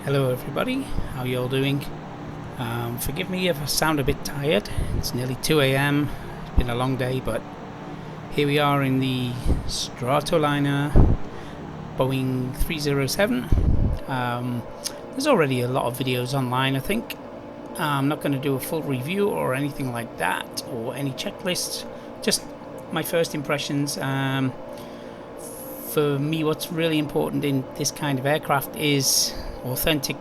Hello everybody, how you all doing? Forgive me if I sound a bit tired. It's nearly 2 a.m. It's been a long day, but here we are in the Stratoliner Boeing 307. There's already a lot of videos online, I think. I'm not going to do a full review or anything like that, or any checklists, just my first impressions. For me, what's really important in this kind of aircraft is authentic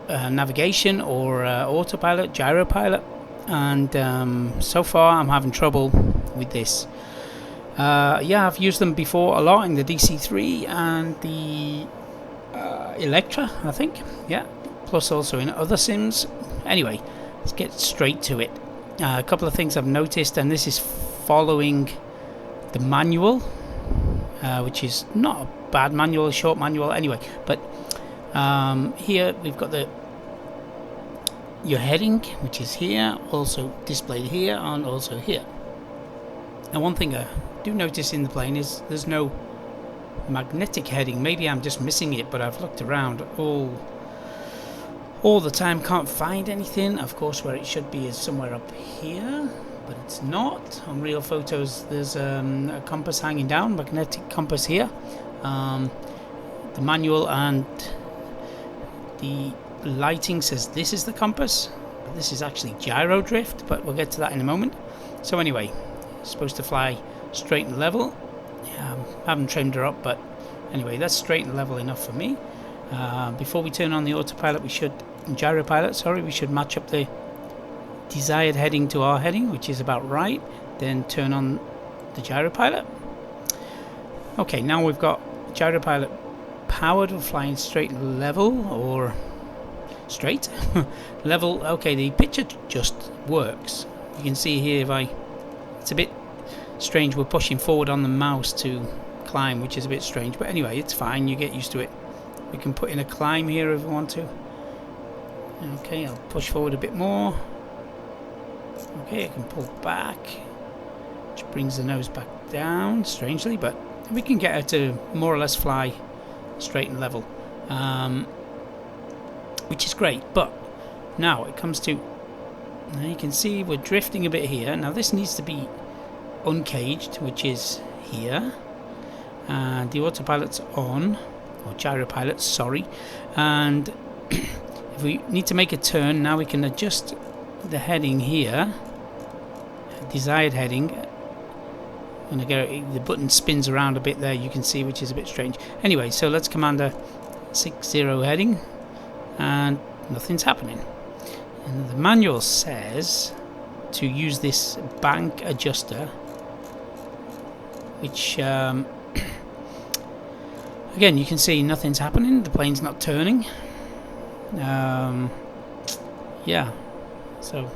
navigation or autopilot, gyropilot, and so far I'm having trouble with this. Yeah, I've used them before a lot in the DC-3 and the Electra, I think, yeah, plus also in other sims. Anyway, let's get straight to it. A couple of things I've noticed, and this is following the manual, which is not a bad manual, a short manual anyway, but here we've got your heading, which is here, also displayed here and also here. Now one thing I do notice in the plane is there's no magnetic heading. Maybe I'm just missing it, but I've looked around all the time, can't find anything. Of course, where it should be is somewhere up here, but it's not. On real photos there's a compass hanging down, magnetic compass here. The manual and the lighting says this is the compass, but this is actually gyro drift, but we'll get to that in a moment. So anyway, it's supposed to fly straight and level. I haven't trimmed her up, but anyway, that's straight and level enough for me. Before we turn on the autopilot, gyropilot, sorry, we should match up the desired heading to our heading, which is about right, then turn on the gyropilot. Okay, now we've got gyropilot powered. We're flying straight and level, or straight level. Okay, the picture just works. You can see here it's a bit strange, we're pushing forward on the mouse to climb, which is a bit strange, but anyway, it's fine, you get used to it. We can put in a climb here if we want to. Okay, I'll push forward a bit more. Okay, I can pull back, which brings the nose back down, strangely, but we can get her to more or less fly straight and level, which is great. But now it comes to, now you can see we're drifting a bit here. Now this needs to be uncaged, which is here, and the autopilot's on, or gyropilot, sorry, and if we need to make a turn, now we can adjust the heading here, desired heading, and again the button spins around a bit there, you can see, which is a bit strange. Anyway, so let's command a 60 heading, and nothing's happening. And the manual says to use this bank adjuster, which again you can see nothing's happening, the plane's not turning. Yeah, so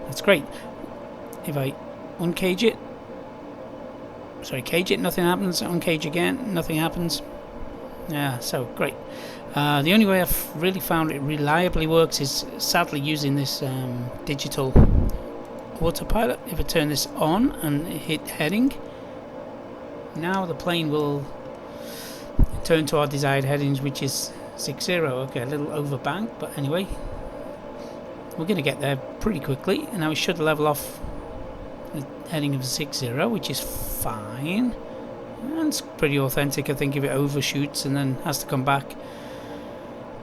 that's great. If I uncage it, sorry, cage it, nothing happens. Uncage again, nothing happens. Yeah, so great. The only way I've really found it reliably works is sadly using this digital autopilot. If I turn this on and hit heading, now the plane will turn to our desired headings, which is 60. Okay, a little over bank, but anyway, we're going to get there pretty quickly, and now we should level off the heading of 60, which is fine. And it's pretty authentic, I think, if it overshoots and then has to come back.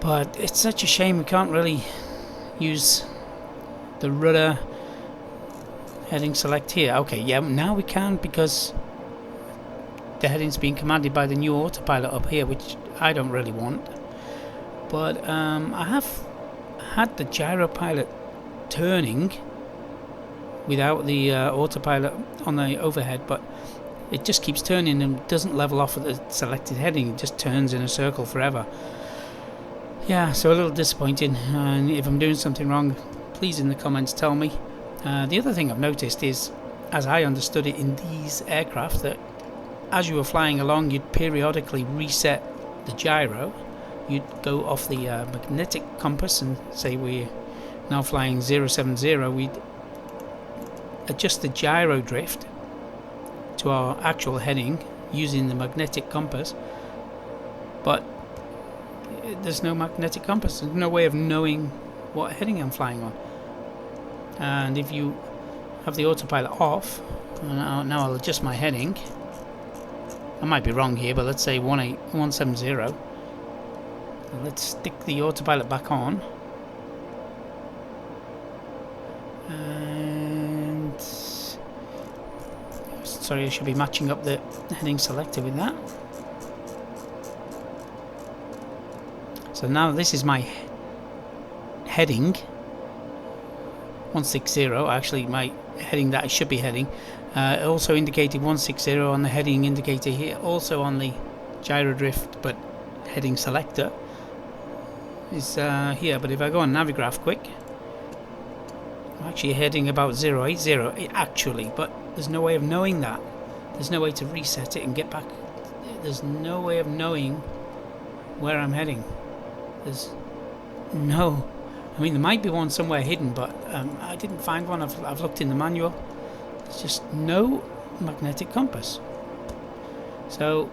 But it's such a shame we can't really use the rudder heading select here. Okay, yeah, now we can, because the heading's being commanded by the new autopilot up here, which I don't really want. But I have had the gyropilot turning without the autopilot on the overhead, but it just keeps turning and doesn't level off at the selected heading. It just turns in a circle forever. Yeah, so a little disappointing, and if I'm doing something wrong, please in the comments tell me. The other thing I've noticed is, as I understood it in these aircraft, that as you were flying along, you'd periodically reset the gyro. You'd go off the magnetic compass and say we're now flying 070. We'd adjust the gyro drift to our actual heading using the magnetic compass, but there's no magnetic compass. There's no way of knowing what heading I'm flying on. And if you have the autopilot off, now I'll adjust my heading. I might be wrong here, but let's say 170. Let's stick the autopilot back on. And sorry, I should be matching up the heading selector with that. So now this is my heading 160. Actually, my heading that I should be heading. Also indicated 160 on the heading indicator here. Also on the gyro drift, but heading selector is here. But if I go on Navigraph quick, I'm actually heading about 080 actually, but there's no way of knowing that. There's no way to reset it and get back. There's no way of knowing where I'm heading. There's no. I mean, there might be one somewhere hidden, but I didn't find one. I've looked in the manual. There's just no magnetic compass. So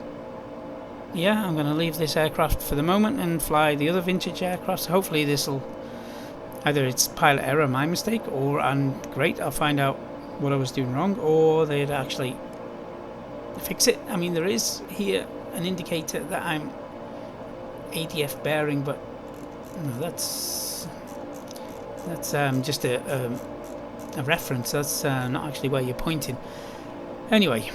yeah, I'm going to leave this aircraft for the moment and fly the other vintage aircraft. Hopefully this will, either it's pilot error, my mistake, or, and great, I'll find out what I was doing wrong, or they'd actually fix it. I mean, there is here an indicator that I'm ADF bearing, but no, that's just a reference. That's not actually where you're pointing. Anyway,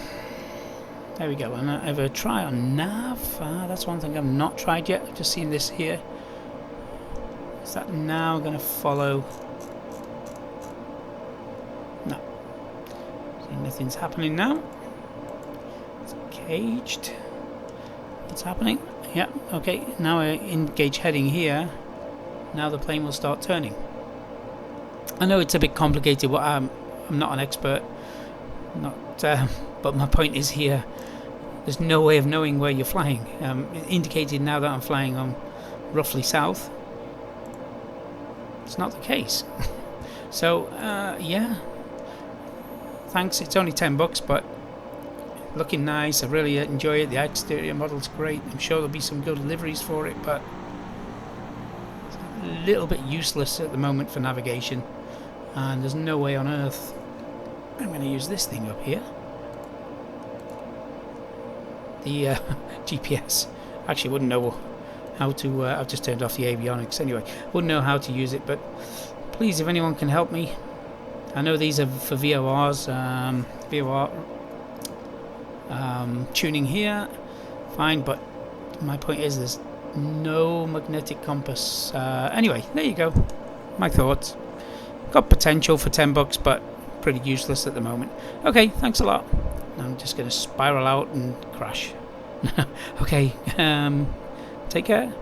there we go. And I have a try on nav. That's one thing I've not tried yet. I've just seen this here. Is that now going to follow? No. See, nothing's happening now. It's caged. What's happening? Yeah, okay. Now I engage heading here. Now the plane will start turning. I know it's a bit complicated. I'm not an expert. But my point is here. There's no way of knowing where you're flying. It indicated now that I'm flying on roughly south. It's not the case. So yeah. Thanks. It's only $10, but looking nice. I really enjoy it. The exterior model's great. I'm sure there'll be some good deliveries for it, but it's a little bit useless at the moment for navigation. And there's no way on earth I'm going to use this thing up here. The GPS. Actually wouldn't know how to, I've just turned off the avionics anyway. Wouldn't know how to use it, but please, if anyone can help me. I know these are for VORs, VOR tuning here, fine, but my point is there's no magnetic compass. Anyway, there you go. My thoughts. Got potential for $10, but pretty useless at the moment. Okay, thanks a lot. I'm just going to spiral out and crash. Okay, take care.